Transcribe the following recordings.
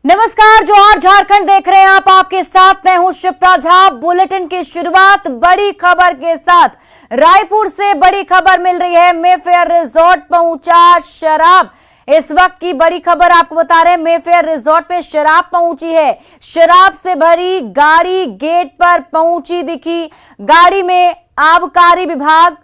नमस्कार, जोहार झारखंड देख रहे हैं आप। आपके साथ मैं हूं शिप्रा झा। बुलेटिन की शुरुआत बड़ी खबर के साथ। रायपुर से बड़ी खबर मिल रही है। मेफेयर रिजॉर्ट पहुंचा शराब। इस वक्त की बड़ी खबर आपको बता रहे हैं, मेफेयर रिजॉर्ट पे शराब पहुंची है। शराब से भरी गाड़ी गेट पर पहुंची दिखी। गाड़ी में आबकारी विभाग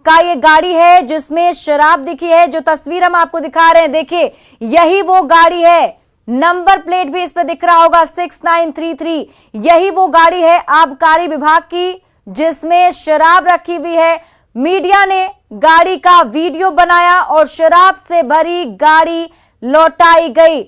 का ये गाड़ी है जिसमें शराब दिखी है। जो तस्वीर हम आपको दिखा रहे हैं, देखिए यही वो गाड़ी है। नंबर प्लेट भी इस पे दिख रहा होगा 6933। यही वो गाड़ी है आबकारी विभाग की जिसमें शराब रखी हुई है। मीडिया ने गाड़ी का वीडियो बनाया और शराब से भरी गाड़ी लौटाई गई।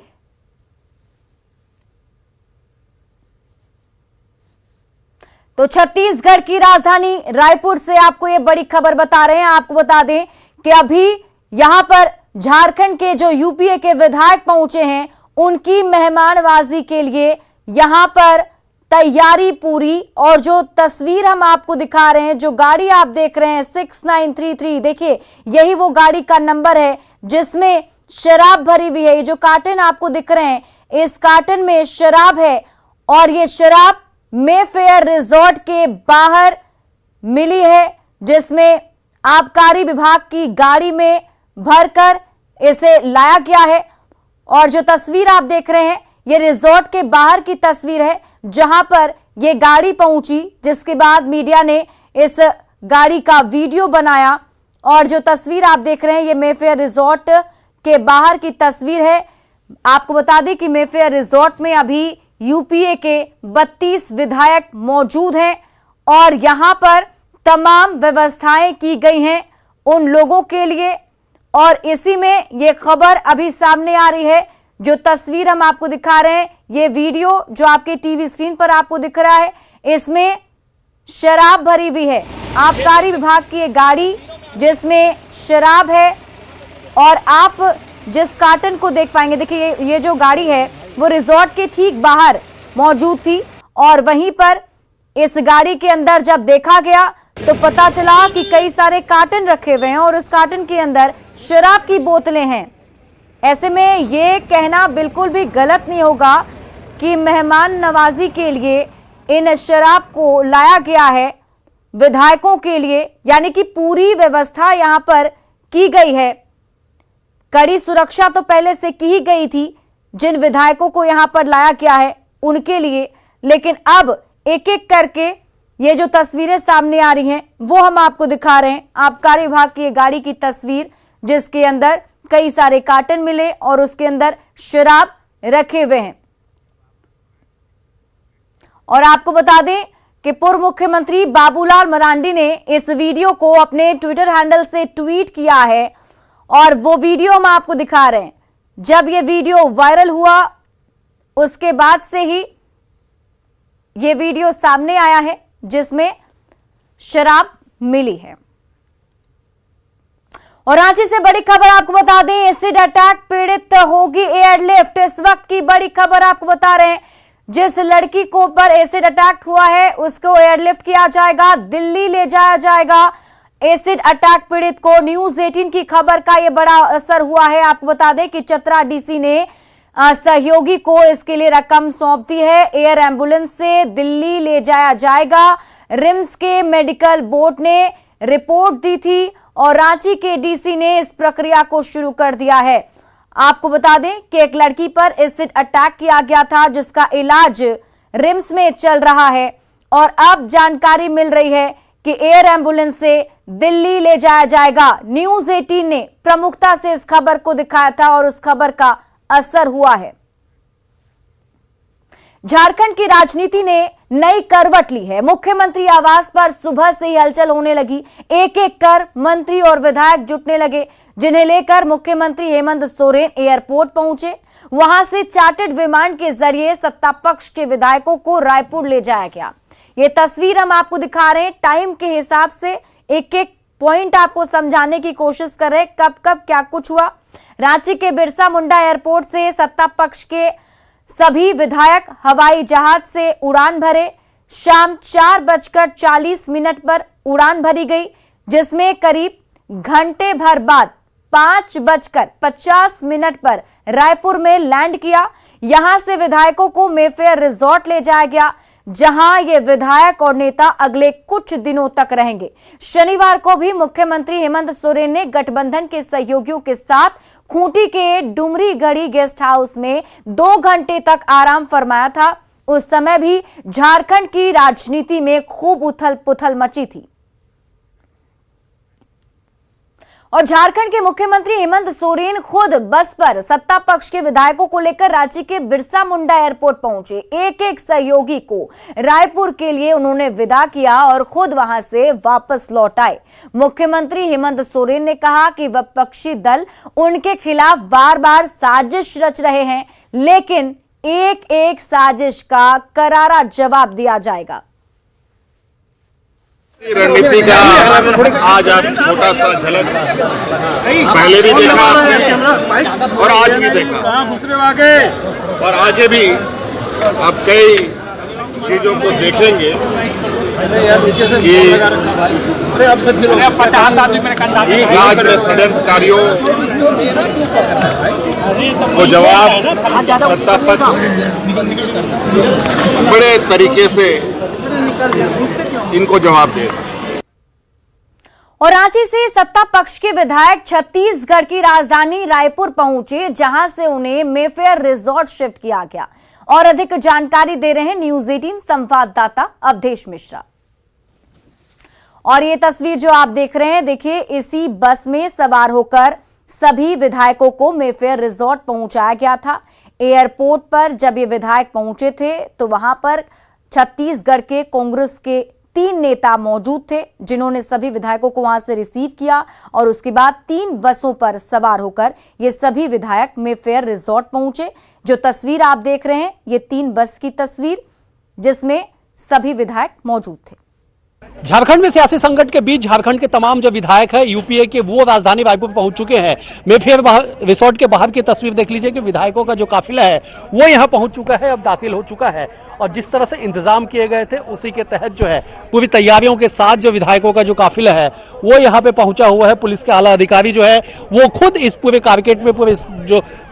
तो छत्तीसगढ़ की राजधानी रायपुर से आपको ये बड़ी खबर बता रहे हैं। आपको बता दें कि अभी यहां पर झारखंड के जो यूपीए के विधायक पहुंचे हैं, उनकी मेहमानबाजी के लिए यहां पर तैयारी पूरी। और जो तस्वीर हम आपको दिखा रहे हैं, जो गाड़ी आप देख रहे हैं 6933, देखिए यही वो गाड़ी का नंबर है जिसमें शराब भरी हुई है। ये जो कार्टन आपको दिख रहे हैं, इस कार्टन में शराब है और ये शराब मेफेयर रिजॉर्ट के बाहर मिली है जिसमें आबकारी विभाग की गाड़ी में भरकर इसे लाया गया है। और जो तस्वीर आप देख रहे हैं, ये रिजॉर्ट के बाहर की तस्वीर है जहां पर ये गाड़ी पहुंची, जिसके बाद मीडिया ने इस गाड़ी का वीडियो बनाया। और जो तस्वीर आप देख रहे हैं, ये मेफेयर रिजॉर्ट के बाहर की तस्वीर है। आपको बता दें कि मेफेयर रिजॉर्ट में अभी यूपीए के 32 विधायक मौजूद हैं और यहां पर तमाम व्यवस्थाएं की गई हैं उन लोगों के लिए। और इसी में ये खबर अभी सामने आ रही है। जो तस्वीर हम आपको दिखा रहे हैं, ये वीडियो जो आपके टीवी स्क्रीन पर आपको दिख रहा है, इसमें शराब भरी हुई है। आबकारी विभाग की ये गाड़ी जिसमें शराब है और आप जिस कार्टन को देख पाएंगे, देखिए ये जो गाड़ी है वो रिजॉर्ट के ठीक बाहर मौजूद थी। और वहीं पर इस गाड़ी के अंदर जब देखा गया तो पता चला कि कई सारे कार्टन रखे हुए हैं और उस कार्टन के अंदर शराब की बोतलें हैं। ऐसे में ये कहना बिल्कुल भी गलत नहीं होगा कि मेहमान नवाजी के लिए इन शराब को लाया गया है विधायकों के लिए, यानी कि पूरी व्यवस्था यहां पर की गई है। कड़ी सुरक्षा तो पहले से की ही गई थी जिन विधायकों को यहां पर लाया गया है उनके लिए, लेकिन अब एक एक करके ये जो तस्वीरें सामने आ रही हैं वो हम आपको दिखा रहे हैं। आबकारी विभाग की ये गाड़ी की तस्वीर जिसके अंदर कई सारे कार्टन मिले और उसके अंदर शराब रखे हुए हैं। और आपको बता दें कि पूर्व मुख्यमंत्री बाबूलाल मरांडी ने इस वीडियो को अपने ट्विटर हैंडल से ट्वीट किया है और वो वीडियो हम आपको दिखा रहे हैं। जब ये वीडियो वायरल हुआ उसके बाद से ही ये वीडियो सामने आया है जिसमें शराब मिली है। और रांची से बड़ी खबर आपको बता दें, एसिड अटैक पीड़ित होगी एयरलिफ्ट। इस वक्त की बड़ी खबर आपको बता रहे हैं, जिस लड़की को पर एसिड अटैक हुआ है उसको एयरलिफ्ट किया जाएगा, दिल्ली ले जाया जाएगा। एसिड अटैक पीड़ित को न्यूज 18 की खबर का यह बड़ा असर हुआ है। आपको बता दें कि चतरा डीसी ने सहयोगी को इसके लिए रकम सौंप दी है। एयर एम्बुलेंस से दिल्ली ले जाया जाएगा। रिम्स के मेडिकल बोर्ड ने रिपोर्ट दी थी और रांची के डीसी ने इस प्रक्रिया को शुरू कर दिया है। आपको बता दें कि एक लड़की पर एसिड अटैक किया गया था जिसका इलाज रिम्स में चल रहा है और अब जानकारी मिल रही है कि एयर एम्बुलेंस से दिल्ली ले जाया जाएगा। न्यूज 18 ने प्रमुखता से इस खबर को दिखाया था और उस खबर का असर हुआ है। झारखंड की राजनीति ने नई करवट ली है। मुख्यमंत्री आवास पर सुबह से ही हलचल होने लगी। एक एक कर मंत्री और विधायक जुटने लगे, जिन्हें लेकर मुख्यमंत्री हेमंत सोरेन एयरपोर्ट पहुंचे। वहां से चार्टर्ड विमान के जरिए सत्ता पक्ष के विधायकों को रायपुर ले जाया गया। ये तस्वीर हम आपको दिखा रहे हैं। टाइम के हिसाब से एक एक पॉइंट आपको समझाने की कोशिश कर रहे हैं, कब कब क्या कुछ हुआ। रांची के बिरसा मुंडा एयरपोर्ट से सत्ता पक्ष के सभी विधायक हवाई जहाज से उड़ान भरे। शाम 4:40 पर उड़ान भरी गई, जिसमें करीब घंटे भर बाद 5:50 पर रायपुर में लैंड किया। यहां से विधायकों को मेफेयर रिजॉर्ट ले जाया गया, जहां ये विधायक और नेता अगले कुछ दिनों तक रहेंगे। शनिवार को भी मुख्यमंत्री हेमंत सोरेन ने गठबंधन के सहयोगियों के साथ खूंटी के डुमरीगढ़ी गेस्ट हाउस में 2 घंटे तक आराम फरमाया था। उस समय भी झारखंड की राजनीति में खूब उथल पुथल मची थी और झारखंड के मुख्यमंत्री हेमंत सोरेन खुद बस पर सत्ता पक्ष के विधायकों को लेकर रांची के बिरसा मुंडा एयरपोर्ट पहुंचे। एक एक सहयोगी को रायपुर के लिए उन्होंने विदा किया और खुद वहां से वापस लौट आए। मुख्यमंत्री हेमंत सोरेन ने कहा कि विपक्षी दल उनके खिलाफ बार बार साजिश रच रहे हैं, लेकिन एक एक साजिश का करारा जवाब दिया जाएगा। रणनीति का आज आप छोटा सा झलक पहले भी देखा आपने और आज भी देखा और आगे भी आप कई चीजों को देखेंगे कि राज्य में षड्यंत्रकारियों को जवाब सत्ता पक्ष बड़े तरीके से इनको जवाब देगा। और रांची से सत्ता पक्ष के विधायक छत्तीसगढ़ की राजधानी रायपुर पहुंचे, जहां से उन्हें मेफेयर रिजॉर्ट शिफ्ट किया गया। और अधिक जानकारी दे रहे हैं न्यूज 18 संवाददाता अवधेश मिश्रा। और ये तस्वीर जो आप देख रहे हैं, देखिए इसी बस में सवार होकर सभी विधायकों को मेफेयर रिजॉर्ट पहुंचाया गया था। एयरपोर्ट पर जब ये विधायक पहुंचे थे तो वहां पर छत्तीसगढ़ के कांग्रेस के 3 नेता मौजूद थे, जिन्होंने सभी विधायकों को वहां से रिसीव किया और उसके बाद 3 बसों पर सवार होकर ये सभी विधायक मेफेयर रिजॉर्ट पहुंचे। जो तस्वीर आप देख रहे हैं, ये 3 बस की तस्वीर, जिसमें सभी विधायक मौजूद थे। झारखंड में सियासी संकट के बीच झारखंड के तमाम जो विधायक है यूपीए के, वो राजधानी रायपुर पहुंच चुके हैं। मेफेयर रिसोर्ट के बाहर की तस्वीर देख लीजिए कि विधायकों का जो काफिला है वो यहां पहुंच चुका है, अब दाखिल हो चुका है। और जिस तरह से इंतजाम किए गए थे उसी के तहत जो है पूरी तैयारियों के साथ जो विधायकों का जो काफिला है वो यहां पे पहुंचा हुआ है। पुलिस के आला अधिकारी जो है वो खुद इस पूरे कारकेट में पूरे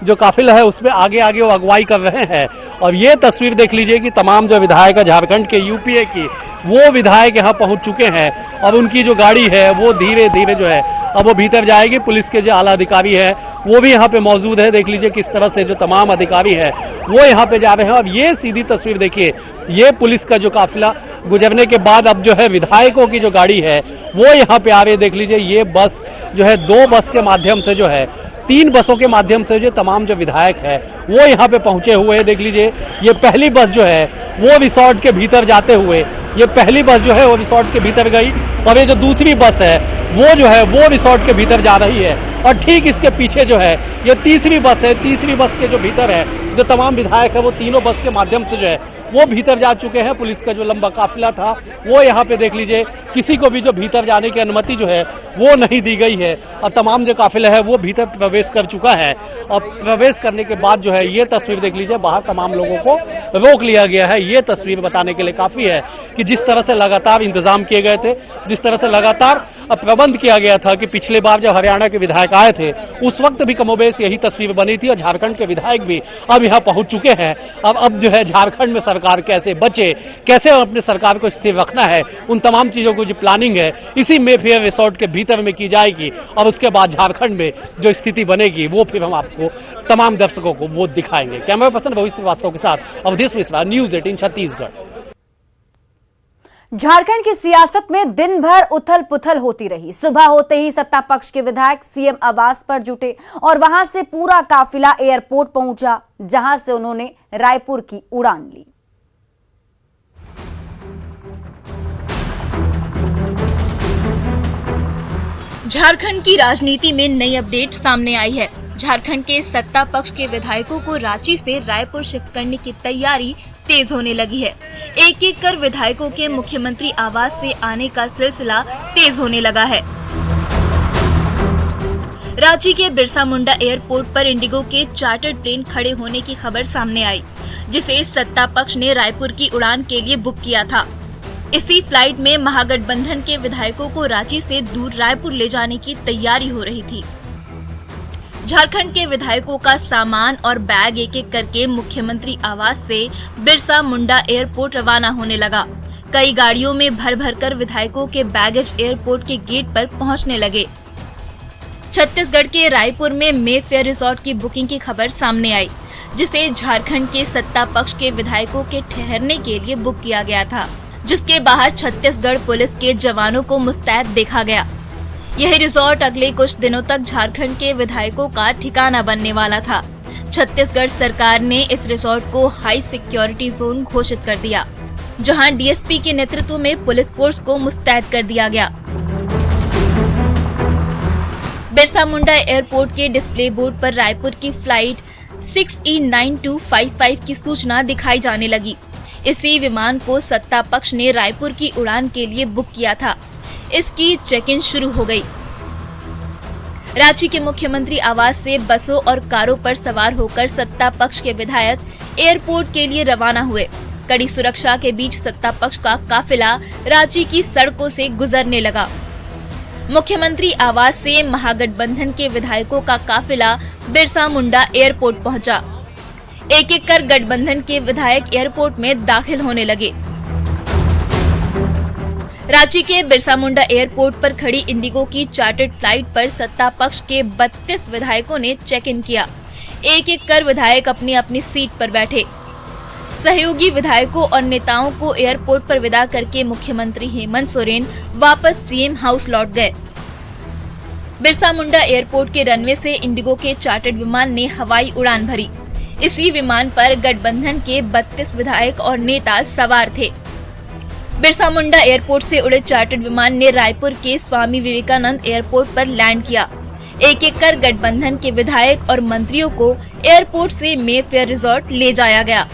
जो काफिला है उसमें आगे आगे वो अगुवाई कर रहे हैं। और ये तस्वीर देख लीजिए कि तमाम जो विधायक है झारखंड के, यूपीए की, वो विधायक यहां पहुंच चुके हैं और उनकी जो गाड़ी है वो धीरे धीरे जो है अब वो भीतर जाएगी। पुलिस के जो आला अधिकारी है वो भी यहाँ पे मौजूद है। देख लीजिए किस तरह से जो तमाम अधिकारी है वो यहाँ पे जा रहे हैं। और ये सीधी तस्वीर देखिए, ये पुलिस का जो काफिला गुजरने के बाद अब जो है विधायकों की जो गाड़ी है वो यहाँ पे आ रही है। देख लीजिए ये बस जो है 2 बस के माध्यम से जो है 3 बसों के माध्यम से जो तमाम जो विधायक है वो यहाँ पे पहुंचे हुए हैं। देख लीजिए ये पहली बस जो है वो रिसोर्ट के भीतर जाते हुए, ये पहली बस जो है वो रिसोर्ट के भीतर गई और ये जो दूसरी बस है वो जो है वो रिसोर्ट के भीतर जा रही है। और ठीक इसके पीछे जो है ये तीसरी बस है। तीसरी बस के जो भीतर है जो तमाम विधायक है वो तीनों बस के माध्यम से जो है वो भीतर जा चुके हैं। पुलिस का जो लंबा काफिला था वो यहाँ पे देख लीजिए, किसी को भी जो भीतर जाने की अनुमति जो है वो नहीं दी गई है और तमाम जो काफिला है वो भीतर प्रवेश कर चुका है। और प्रवेश करने के बाद जो है ये तस्वीर देख लीजिए, बाहर तमाम लोगों को रोक लिया गया है। ये तस्वीर बताने के लिए काफी है कि जिस तरह से लगातार इंतजाम किए गए थे, जिस तरह से लगातार प्रबंध किया गया था कि पिछले बार जब हरियाणा के विधायक आए थे उस वक्त भी कमोबेश यही तस्वीर बनी थी और झारखंड के विधायक भी अब यहाँ पहुंच चुके हैं। अब जो है झारखंड में सरकार कैसे बचे, कैसे अपने सरकार को स्थिर रखना है, उन तमाम चीजों को जो प्लानिंग है इसी मेफेयर रिसोर्ट के भीतर में की जाएगी। और उसके बाद झारखंड में जो स्थिति बनेगी वो फिर हम आपको तमाम दर्शकों को वो दिखाएंगे। कैमरा पर्सन रोहित श्रीवास्तव के साथ अवधेश मिश्रा, न्यूज 18 छत्तीसगढ़। झारखंड की सियासत में दिन भर उथल पुथल होती रही। सुबह होते ही सत्ता पक्ष के विधायक सीएम आवास पर जुटे और वहां से पूरा काफिला एयरपोर्ट पहुंचा, जहां से उन्होंने रायपुर की उड़ान ली। झारखंड की राजनीति में नई अपडेट सामने आई है। झारखंड के सत्ता पक्ष के विधायकों को रांची से रायपुर शिफ्ट करने की तैयारी तेज होने लगी है। एक एक कर विधायकों के मुख्यमंत्री आवास से आने का सिलसिला तेज होने लगा है। रांची के बिरसा मुंडा एयरपोर्ट पर इंडिगो के चार्टर्ड प्लेन खड़े होने की खबर सामने आई, जिसे सत्ता पक्ष ने रायपुर की उड़ान के लिए बुक किया था। इसी फ्लाइट में महागठबंधन के विधायकों को रांची से दूर रायपुर ले जाने की तैयारी हो रही थी। झारखंड के विधायकों का सामान और बैग एक एक करके मुख्यमंत्री आवास से बिरसा मुंडा एयरपोर्ट रवाना होने लगा। कई गाड़ियों में भर भर कर विधायकों के बैगेज एयरपोर्ट के गेट पर पहुंचने लगे। छत्तीसगढ़ के रायपुर में मेफेयर रिसोर्ट की बुकिंग की खबर सामने आई, जिसे झारखंड के सत्ता पक्ष के विधायकों के ठहरने के लिए बुक किया गया था, जिसके बाहर छत्तीसगढ़ पुलिस के जवानों को मुस्तैद देखा गया। यह रिसोर्ट अगले कुछ दिनों तक झारखंड के विधायकों का ठिकाना बनने वाला था। छत्तीसगढ़ सरकार ने इस रिसोर्ट को हाई सिक्योरिटी जोन घोषित कर दिया, जहां डीएसपी के नेतृत्व में पुलिस फोर्स को मुस्तैद कर दिया गया। बिरसा मुंडा एयरपोर्ट के डिस्प्ले बोर्ड पर रायपुर की फ्लाइट 6E9255 की सूचना दिखाई जाने लगी। इसी विमान को सत्ता पक्ष ने रायपुर की उड़ान के लिए बुक किया था। इसकी चेक इन शुरू हो गई। रांची के मुख्यमंत्री आवास से बसों और कारों पर सवार होकर सत्ता पक्ष के विधायक एयरपोर्ट के लिए रवाना हुए। कड़ी सुरक्षा के बीच सत्ता पक्ष का काफिला रांची की सड़कों से गुजरने लगा। मुख्यमंत्री आवास से महागठबंधन के विधायकों का काफिला बिरसा मुंडा एयरपोर्ट पहुंचा। एक एक कर गठबंधन के विधायक एयरपोर्ट में दाखिल होने लगे। रांची के बिरसा मुंडा एयरपोर्ट पर खड़ी इंडिगो की चार्टर्ड फ्लाइट पर सत्ता पक्ष के 32 विधायकों ने चेक इन किया। एक एक कर विधायक अपनी अपनी सीट पर बैठे। सहयोगी विधायकों और नेताओं को एयरपोर्ट पर विदा करके मुख्यमंत्री हेमंत सोरेन वापस सीएम हाउस लौट गए। बिरसा मुंडा एयरपोर्ट के रनवे से इंडिगो के चार्टर्ड विमान ने हवाई उड़ान भरी। इसी विमान पर गठबंधन के 32 विधायक और नेता सवार थे। बिरसा मुंडा एयरपोर्ट से उड़े चार्टर्ड विमान ने रायपुर के स्वामी विवेकानंद एयरपोर्ट पर लैंड किया। एक एक कर गठबंधन के विधायक और मंत्रियों को एयरपोर्ट से मेफेयर रिसोर्ट ले जाया गया।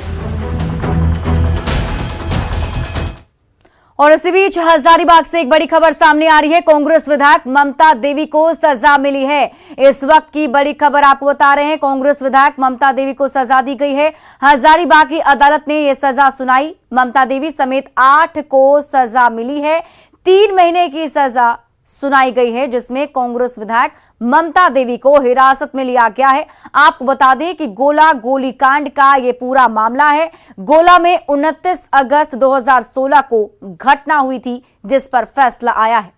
और इसी बीच हजारीबाग से एक बड़ी खबर सामने आ रही है। कांग्रेस विधायक ममता देवी को सजा मिली है। इस वक्त की बड़ी खबर आपको बता रहे हैं। कांग्रेस विधायक ममता देवी को सजा दी गई है। हजारीबाग की अदालत ने यह सजा सुनाई। ममता देवी समेत 8 को सजा मिली है। 3 महीने की सजा सुनाई गई है, जिसमें कांग्रेस विधायक ममता देवी को हिरासत में लिया गया है। आपको बता दें कि गोला गोलीकांड का यह पूरा मामला है। गोला में 29 अगस्त 2016 को घटना हुई थी, जिस पर फैसला आया है।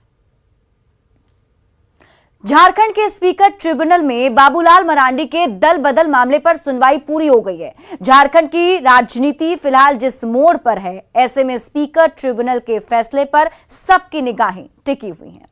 झारखंड के स्पीकर ट्रिब्यूनल में बाबूलाल मरांडी के दल बदल मामले पर सुनवाई पूरी हो गई है। झारखंड की राजनीति फिलहाल जिस मोड़ पर है, ऐसे में स्पीकर ट्रिब्यूनल के फैसले पर सबकी निगाहें टिकी हुई हैं।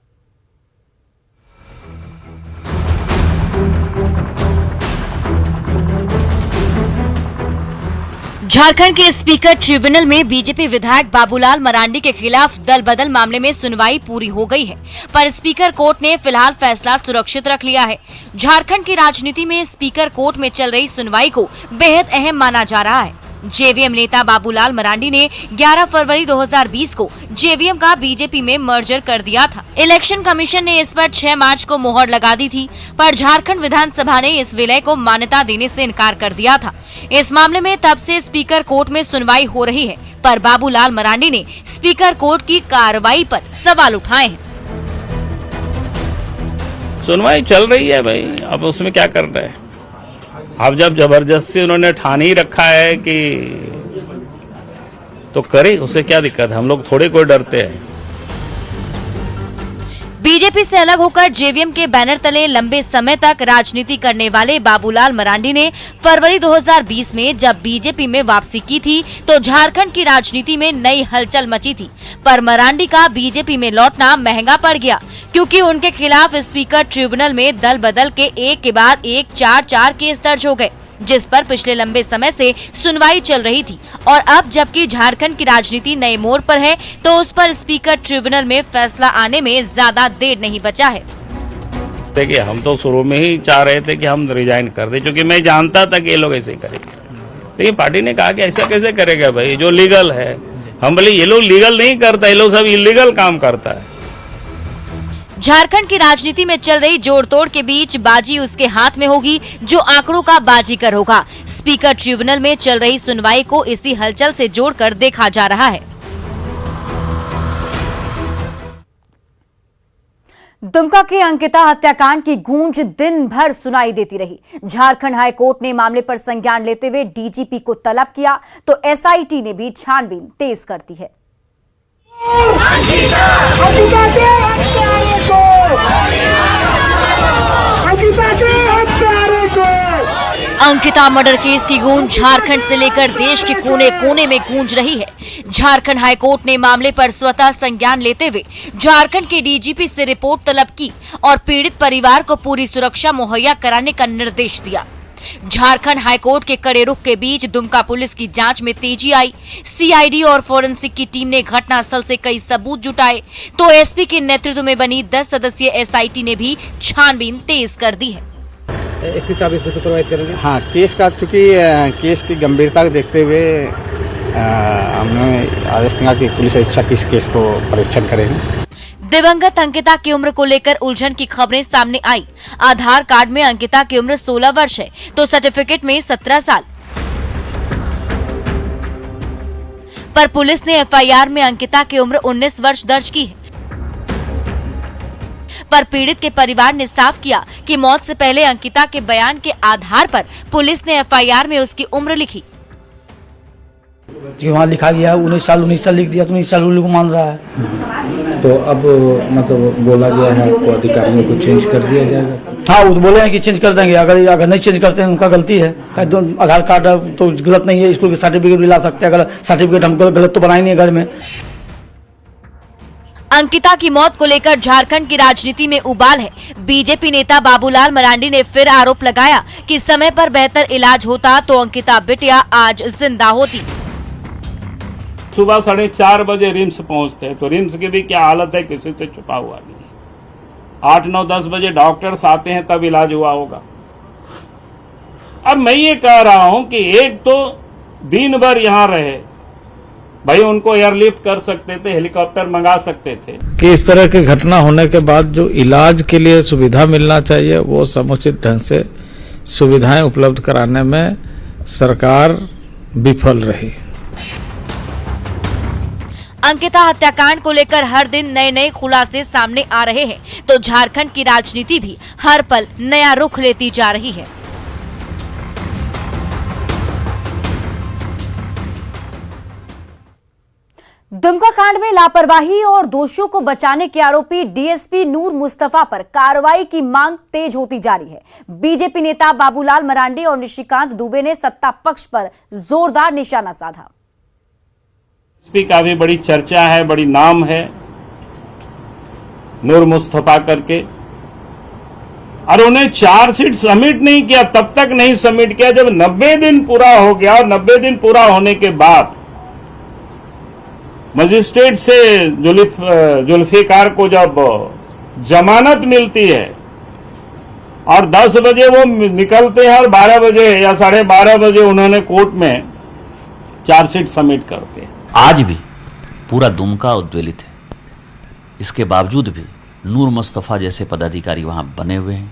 झारखंड के स्पीकर ट्रिब्यूनल में बीजेपी विधायक बाबूलाल मरांडी के खिलाफ दल बदल मामले में सुनवाई पूरी हो गई है, पर स्पीकर कोर्ट ने फिलहाल फैसला सुरक्षित रख लिया है। झारखंड की राजनीति में स्पीकर कोर्ट में चल रही सुनवाई को बेहद अहम माना जा रहा है। जेवीएम नेता बाबूलाल मरांडी ने 11 फरवरी 2020 को जेवीएम का बीजेपी में मर्जर कर दिया था। इलेक्शन कमीशन ने इस पर 6 मार्च को मोहर लगा दी थी, पर झारखंड विधानसभा ने इस विलय को मान्यता देने से इनकार कर दिया था। इस मामले में तब से स्पीकर कोर्ट में सुनवाई हो रही है, पर बाबूलाल मरांडी ने स्पीकर कोर्ट की कार्रवाई पर सवाल उठाए हैं। सुनवाई चल रही है भाई, अब उसमें क्या कर रहे हैं। अब जब जबरदस्ती उन्होंने ठान ही रखा है कि तो करे, उसे क्या दिक्कत है। हम लोग थोड़े कोई डरते हैं। बीजेपी से अलग होकर जेवीएम के बैनर तले लंबे समय तक राजनीति करने वाले बाबूलाल मरांडी ने फरवरी 2020 में जब बीजेपी में वापसी की थी तो झारखंड की राजनीति में नई हलचल मची थी। पर मरांडी का बीजेपी में लौटना महंगा पड़ गया, क्योंकि उनके खिलाफ स्पीकर ट्रिब्यूनल में दल बदल के एक के बाद एक 4 केस दर्ज हो गए, जिस पर पिछले लंबे समय से सुनवाई चल रही थी। और अब जबकि झारखंड की राजनीति नए मोड़ पर है, तो उस पर स्पीकर ट्रिब्यूनल में फैसला आने में ज्यादा देर नहीं बचा है। देखिए, हम तो शुरू में ही चाह रहे थे कि हम रिजाइन कर दें, क्योंकि मैं जानता था कि ये लोग ऐसे करेंगे। लेकिन पार्टी ने कहा कि ऐसा कैसे करेगा भाई, जो लीगल है। हम बोले ये लोग लीगल नहीं करता, ये लोग सब इलीगल काम करता है। झारखंड की राजनीति में चल रही जोड़ तोड़ के बीच बाजी उसके हाथ में होगी जो आंकड़ों का बाजीगर होगा। स्पीकर ट्रिब्यूनल में चल रही सुनवाई को इसी हलचल से जोड़कर देखा जा रहा है। दुमका के अंकिता हत्याकांड की गूंज दिन भर सुनाई देती रही। झारखंड हाईकोर्ट ने मामले पर संज्ञान लेते हुए डीजीपी को तलब किया तो एसआईटी ने भी छानबीन तेज कर दी है। अंकिता मर्डर केस की गूंज झारखंड से लेकर देश के कोने कोने में गूंज रही है। झारखंड हाईकोर्ट ने मामले पर स्वतः संज्ञान लेते हुए झारखंड के डीजीपी से रिपोर्ट तलब की और पीड़ित परिवार को पूरी सुरक्षा मुहैया कराने का निर्देश दिया। झारखंड हाईकोर्ट के कड़े रुख के बीच दुमका पुलिस की जांच में तेजी आई। सीआईडी और फोरेंसिक की टीम ने घटनास्थल से कई सबूत जुटाए तो एसपी के नेतृत्व में बनी 10 सदस्यीय एसआईटी ने भी छानबीन तेज कर दी है। एसपी साहब इसको सुपरवाइज करेंगे। हाँ, केस का चूंकि केस की गंभीरता को देखते हुए हमने आदेश दिया कि पुलिस अधीक्षक इस केस को परीक्षण करेंगे। दिवंगत अंकिता की उम्र को लेकर उलझन की खबरें सामने आई। आधार कार्ड में अंकिता की उम्र 16 वर्ष है तो सर्टिफिकेट में 17 साल। पर पुलिस ने एफआईआर में अंकिता की उम्र 19 वर्ष दर्ज की है। पर पीड़ित के परिवार ने साफ किया कि मौत से पहले अंकिता के बयान के आधार पर पुलिस ने एफआईआर में उसकी उम्र लिखी। वहाँ लिखा गया 19 साल लिख दिया तो 19 साल उन लोग मान रहा है। तो अब मतलब बोला गया है आपको अधिकारियों को चेंज कर दिया जाएगा। हाँ, वो तो बोले हैं कि चेंज कर देंगे। अगर नहीं चेंज करते हैं उनका गलती है। आधार कार्ड तो गलत नहीं है, स्कूल के सर्टिफिकेट भी ला सकते हैं। अगर सर्टिफिकेट हम गलत तो बनाए नहीं घर में। अंकिता की मौत को लेकर झारखंड की राजनीति में उबाल है। बीजेपी नेता बाबूलाल मरांडी ने फिर आरोप लगाया कि समय पर बेहतर इलाज होता तो अंकिता बिटिया आज जिंदा होती। सुबह 4:30 बजे रिम्स पहुंचते हैं तो रिम्स की भी क्या हालत है, किसी से छुपा हुआ नहीं। 8, 9, 10 बजे डॉक्टर्स आते हैं तब इलाज हुआ होगा। अब मैं ये कह रहा हूं कि एक तो दिन भर यहां रहे, भाई उनको एयरलिफ्ट कर सकते थे, हेलीकॉप्टर मंगा सकते थे। कि इस तरह की घटना होने के बाद जो इलाज के लिए सुविधा मिलना चाहिए वो समुचित ढंग से सुविधाएं उपलब्ध कराने में सरकार विफल रही। अंकिता हत्याकांड को लेकर हर दिन नए नए खुलासे सामने आ रहे हैं तो झारखंड की राजनीति भी हर पल नया रुख लेती जा रही है। दुमका कांड में लापरवाही और दोषियों को बचाने के आरोपी डीएसपी नूर मुस्तफा पर कार्रवाई की मांग तेज होती जा रही है। बीजेपी नेता बाबूलाल मरांडी और निशिकांत दुबे ने सत्ता पक्ष पर जोरदार निशाना साधा। एसपी का भी बड़ी चर्चा है, बड़ी नाम है नूर मुस्तफा करके, और उन्हें चार्जशीट सबमिट नहीं किया। तब तक नहीं सबमिट किया जब 90 दिन पूरा हो गया। और 90 दिन पूरा होने के बाद मजिस्ट्रेट से जुल्फिकार को जब जमानत मिलती है और 10 बजे वो निकलते हैं और 12 बजे या 12:30 बजे उन्होंने कोर्ट में चार्जशीट सबमिट करते हैं। आज भी पूरा दुमका उद्वेलित है। इसके बावजूद भी नूर मुस्तफा जैसे पदाधिकारी वहां बने हुए हैं।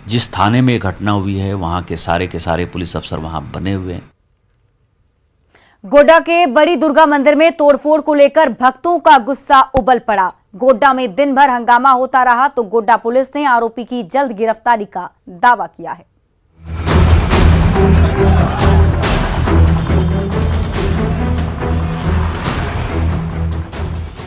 जिस थाने में घटना हुई है वहां के सारे पुलिस अफसर वहां बने हुए हैं। गोड्डा के बड़ी दुर्गा मंदिर में तोड़फोड़ को लेकर भक्तों का गुस्सा उबल पड़ा। गोड्डा में दिन भर हंगामा होता रहा तो गोड्डा पुलिस ने आरोपी की जल्द गिरफ्तारी का दावा किया है।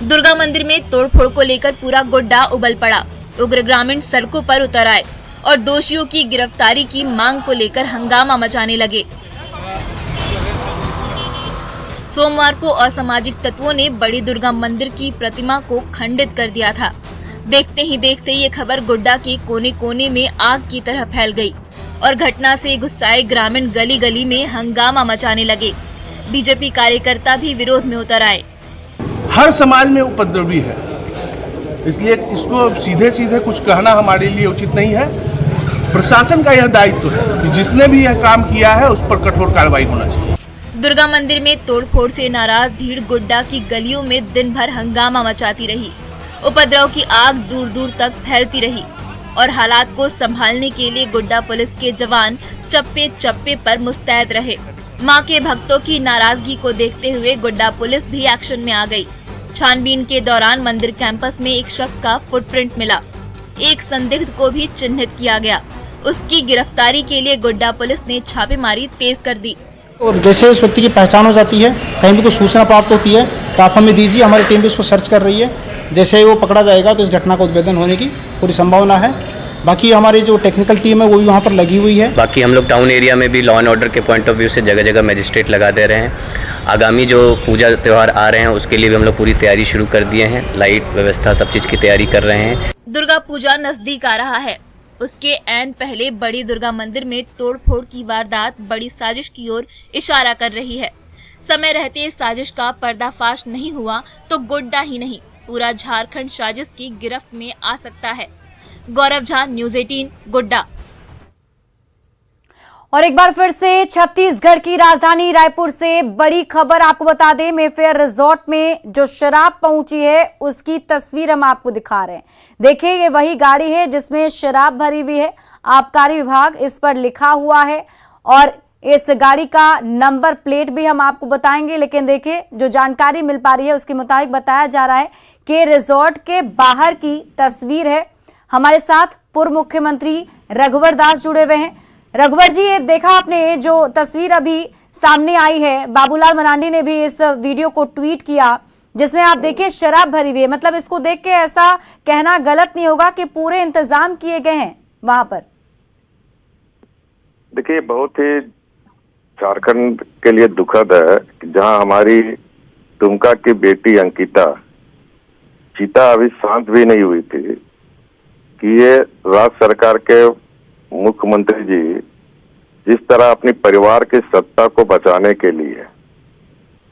दुर्गा मंदिर में तोड़फोड़ को लेकर पूरा गोड्डा उबल पड़ा। उग्र ग्रामीण सड़कों पर उतर आए और दोषियों की गिरफ्तारी की मांग को लेकर हंगामा मचाने लगे। सोमवार को असामाजिक तत्वों ने बड़ी दुर्गा मंदिर की प्रतिमा को खंडित कर दिया था। देखते ही देखते ये खबर गोड्डा के कोने कोने में आग की तरह फैल गई और घटना से गुस्साए ग्रामीण गली गली में हंगामा मचाने लगे। बीजेपी कार्यकर्ता भी विरोध में उतर आए। हर समाज में उपद्रवी है, इसलिए इसको सीधे सीधे कुछ कहना हमारे लिए उचित नहीं है। प्रशासन का यह दायित्व है कि जिसने भी यह काम किया है उस पर कठोर कार्रवाई होना चाहिए। दुर्गा मंदिर में तोड़फोड़ से नाराज भीड़ गोड्डा की गलियों में दिन भर हंगामा मचाती रही। उपद्रव की आग दूर दूर तक फैलती रही और हालात को संभालने के लिए गोड्डा पुलिस के जवान चप्पे चप्पे पर मुस्तैद रहे। मां के भक्तों की नाराजगी को देखते हुए गोड्डा पुलिस भी एक्शन में आ गई। छानबीन के दौरान मंदिर कैंपस में एक शख्स का फुटप्रिंट मिला। एक संदिग्ध को भी चिन्हित किया गया। उसकी गिरफ्तारी के लिए गोड्डा पुलिस ने छापेमारी तेज कर दी। और जैसे उस व्यक्ति की पहचान हो जाती है, कहीं भी कोई सूचना प्राप्त होती है तो आप हमें दीजिए, हमारी टीम भी उसको सर्च कर रही है। जैसे ही वो पकड़ा जाएगा तो इस घटना का उद्भेदन होने की पूरी संभावना है। बाकी हमारी जो टेक्निकल टीम है वो भी वहाँ पर लगी हुई है। बाकी हम लोग टाउन एरिया में भी लॉ एंड ऑर्डर के पॉइंट ऑफ व्यू से जगह जगह मजिस्ट्रेट लगा दे रहे हैं। आगामी जो पूजा त्यौहार आ रहे हैं उसके लिए भी हम लोग पूरी तैयारी शुरू कर दिए हैं। लाइट व्यवस्था सब चीज़ की तैयारी कर रहे हैं। दुर्गा पूजा नजदीक आ रहा है, उसके ऐन पहले बड़ी दुर्गा मंदिर में तोड़फोड़ की वारदात बड़ी साजिश की ओर इशारा कर रही है। समय रहते इस साजिश का पर्दाफाश नहीं हुआ तो गोड्डा ही नहीं पूरा झारखंड साजिश की गिरफ्त में आ सकता है। गौरव झा, न्यूज़ 18, गोड्डा। और एक बार फिर से छत्तीसगढ़ की राजधानी रायपुर से बड़ी खबर आपको बता दें। मेफेयर रिजॉर्ट में जो शराब पहुंची है उसकी तस्वीर हम आपको दिखा रहे हैं। देखिए, ये वही गाड़ी है जिसमें शराब भरी हुई है। आबकारी विभाग इस पर लिखा हुआ है और इस गाड़ी का नंबर प्लेट भी हम आपको बताएंगे। लेकिन देखिए, जो जानकारी मिल पा रही है उसके मुताबिक बताया जा रहा है कि रिजॉर्ट के बाहर की तस्वीर है। हमारे साथ पूर्व मुख्यमंत्री रघुवर दास जुड़े हुए हैं। रघुवर जी, ये देखा आपने जो तस्वीर अभी सामने आई है, बाबूलाल मरांडी ने भी इस वीडियो को ट्वीट किया जिसमें आप देखिए शराब भरी हुई है। मतलब इसको देख के ऐसा कहना गलत नहीं होगा कि पूरे इंतजाम किए गए हैं वहां पर। देखिए, बहुत ही झारखंड के लिए दुखद है कि जहां हमारी दुमका की बेटी अंकिता चीता अभी शांत भी नहीं हुई थी कि ये राज्य सरकार के मुख्यमंत्री जी जिस तरह अपनी परिवार की सत्ता को बचाने के लिए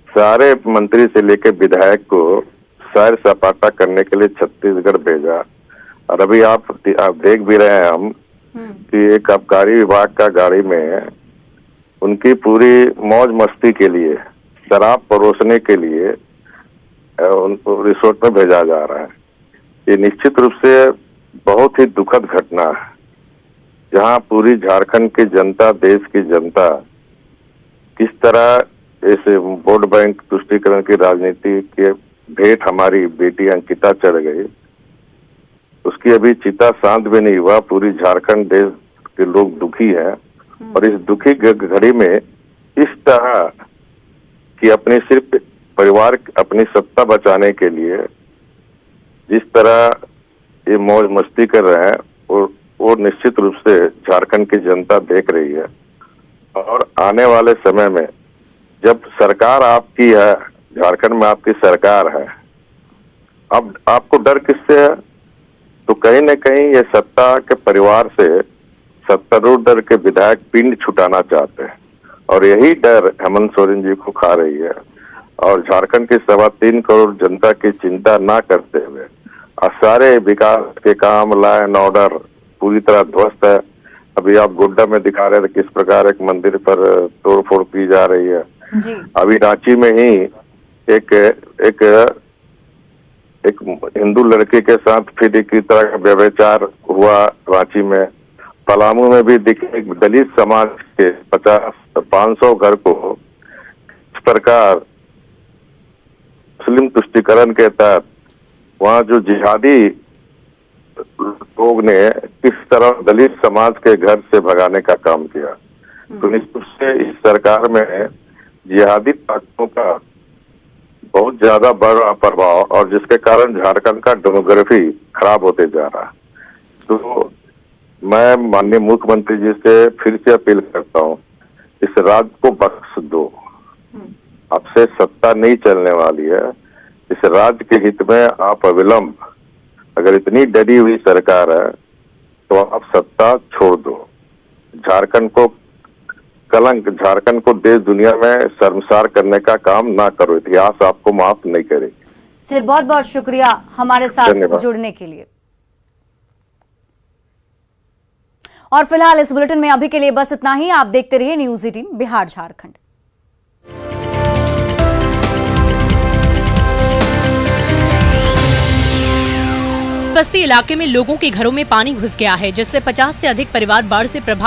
सारे मंत्री से लेकर विधायक को सैर सपाटा करने के लिए छत्तीसगढ़ भेजा। और अभी आप देख भी रहे हैं हम कि एक आबकारी विभाग का गाड़ी में उनकी पूरी मौज मस्ती के लिए शराब परोसने के लिए उनको रिसोर्ट में भेजा जा रहा है। ये निश्चित रूप से बहुत ही दुखद घटना है, जहां पूरी झारखंड की जनता, देश की जनता किस तरह इस वोट बैंक तुष्टीकरण की राजनीति के भेंट हमारी बेटी अंकिता चढ़ गई। उसकी अभी चिता शांत भी नहीं हुआ। पूरी झारखंड देश के लोग दुखी हैं और इस दुखी घड़ी में इस तरह कि अपने सिर्फ परिवार, अपनी सत्ता बचाने के लिए जिस तरह ये मौज मस्ती कर रहे हैं वो निश्चित रूप से झारखंड की जनता देख रही है। और आने वाले समय में जब सरकार आपकी है, झारखंड में आपकी सरकार है, अब आपको डर किससे है? तो कहीं न कहीं ये सत्ता के परिवार से सत्तारूढ़ दल के विधायक पिंड छुटाना चाहते हैं और यही डर हेमंत सोरेन जी को खा रही है। और झारखंड की 3.25 करोड़ जनता की चिंता ना करते हुए और सारे विकास के काम, लॉ एंड ऑर्डर पूरी तरह ध्वस्त है। अभी आप गोड्डा में दिखा रहे थे किस प्रकार एक मंदिर पर तोड़फोड़ की जा रही है जी। अभी रांची में ही एक हिंदू लड़की के साथ फिर एक तरह का व्यभिचार हुआ रांची में। पलामू में भी देखिए दलित समाज के 500 घर को इस प्रकार मुस्लिम तुष्टीकरण के तहत वहाँ जो जिहादी लोग ने किस तरह दलित समाज के घर से भगाने का काम किया। तो निश्चित से इस सरकार में जिहादी ताकतों का बहुत ज्यादा बढ़ रहा प्रभाव और जिसके कारण झारखंड का डेमोग्राफी खराब होते जा रहा है। तो मैं माननीय मुख्यमंत्री जी से फिर से अपील करता हूँ, इस राज्य को बख्श दो। अब से सत्ता नहीं चलने वाली है। इस राज्य के हित में आप अविलंब, अगर इतनी डरी हुई सरकार है तो आप सत्ता छोड़ दो। झारखंड को कलंक, झारखंड को देश दुनिया में शर्मसार करने का काम ना करो। इतिहास आपको माफ नहीं करेगी। चलिए, बहुत बहुत शुक्रिया हमारे साथ जुड़ने के लिए। और फिलहाल इस बुलेटिन में अभी के लिए बस इतना ही। आप देखते रहिए न्यूज़ 18 बिहार झारखंड। बस्ती इलाके में लोगों के घरों में पानी घुस गया है, जिससे 50 से अधिक परिवार बाढ़ से प्रभावित